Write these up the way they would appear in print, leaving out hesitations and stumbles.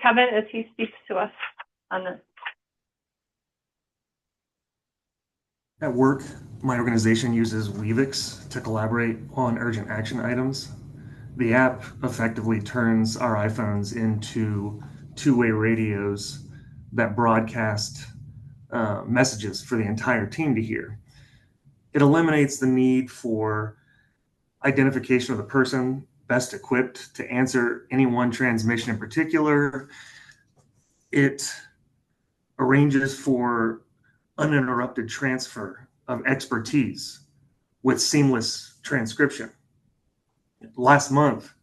Kevin as he speaks to us on this. At work, my organization uses Weavix to collaborate on urgent action items. The app effectively turns our iPhones into two-way radios that broadcast messages for the entire team to hear. It eliminates the need for identification of the person best equipped to answer any one transmission in particular. It arranges for uninterrupted transfer of expertise with seamless transcription. Last month,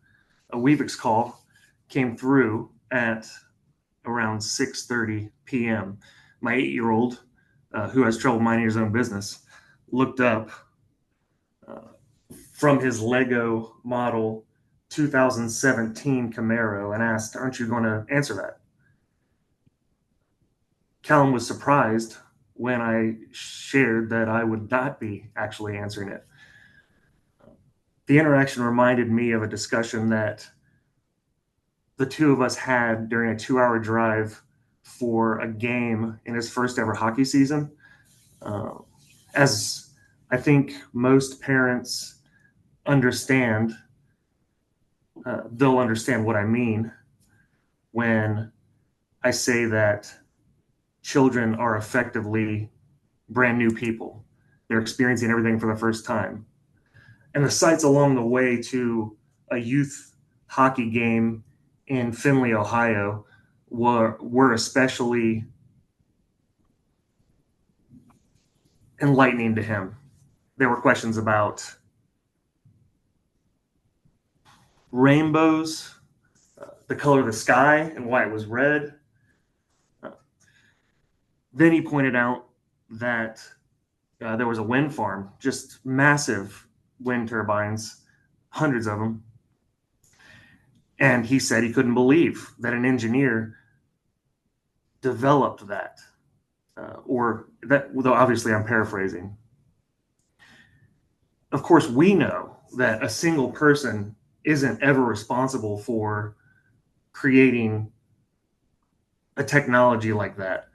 a Weavix call came through at around 6:30 p.m. My 8-year-old, who has trouble minding his own business, looked up from his Lego model 2017 Camaro and asked, "Aren't you going to answer that?" Callum was surprised when I shared that I would not be actually answering it. The interaction reminded me of a discussion that the two of us had during a 2-hour drive for a game in his first ever hockey season. Uh, as I think most parents understand, they'll understand what I mean when I say that children are effectively brand new people. They're experiencing everything for the first time. And the sights along the way to a youth hockey game in Findlay, Ohio, were especially enlightening to him. There were questions about rainbows, the color of the sky, and why it was red. Then he pointed out that there was a wind farm, just massive wind turbines, hundreds of them. And he said he couldn't believe that an engineer developed that, or that, though obviously I'm paraphrasing. Of course, we know that a single person isn't ever responsible for creating a technology like that.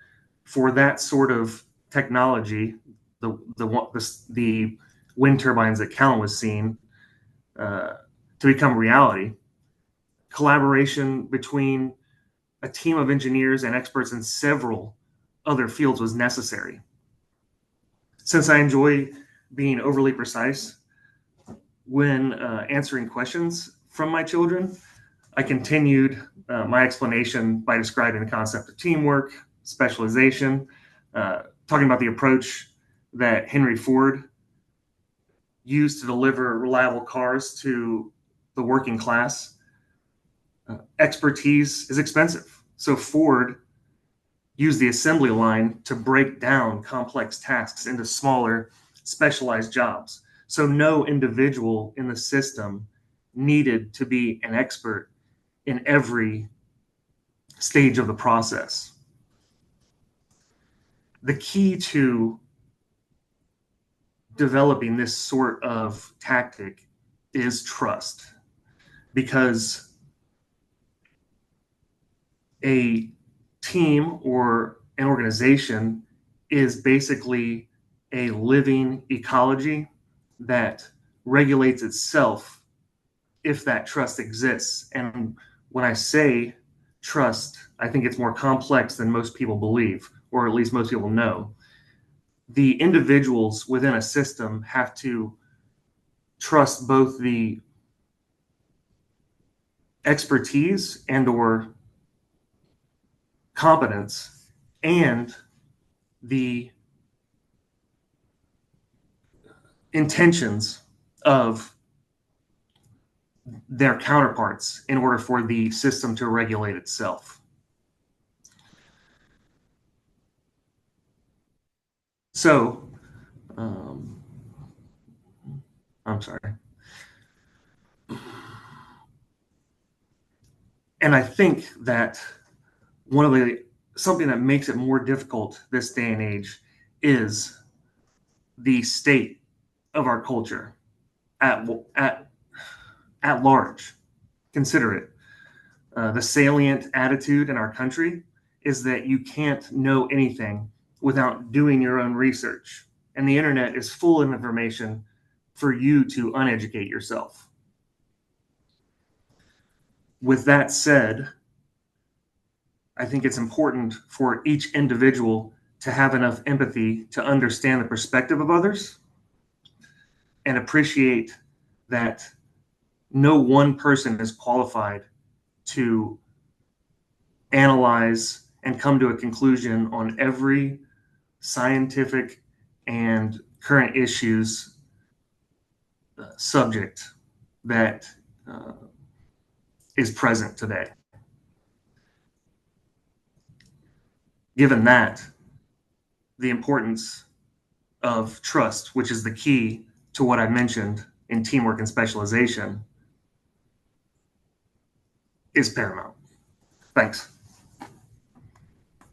For that sort of technology, the wind turbines that Callan was seeing to become reality, collaboration between a team of engineers and experts in several other fields was necessary. Since I enjoy being overly precise when answering questions from my children, I continued my explanation by describing the concept of teamwork, specialization, talking about the approach that Henry Ford used to deliver reliable cars to the working class. Expertise is expensive. So Ford used the assembly line to break down complex tasks into smaller, specialized jobs. So no individual in the system needed to be an expert in every stage of the process. The key to developing this sort of tactic is trust, because a team or an organization is basically a living ecology that regulates itself if that trust exists. And when I say trust, I think it's more complex than most people believe, or at least most people know. The individuals within a system have to trust both the expertise and or competence and the intentions of their counterparts in order for the system to regulate itself. So, I'm sorry. And I think that something that makes it more difficult this day and age is the state of our culture at at large. Consider it. The salient attitude in our country is that you can't know anything without doing your own research. And the internet is full of information for you to uneducate yourself. With that said, I think it's important for each individual to have enough empathy to understand the perspective of others and appreciate that no one person is qualified to analyze and come to a conclusion on every scientific and current issues subject that uh, is present today. Given that, the importance of trust, which is the key to what I mentioned in teamwork and specialization, is paramount. Thanks.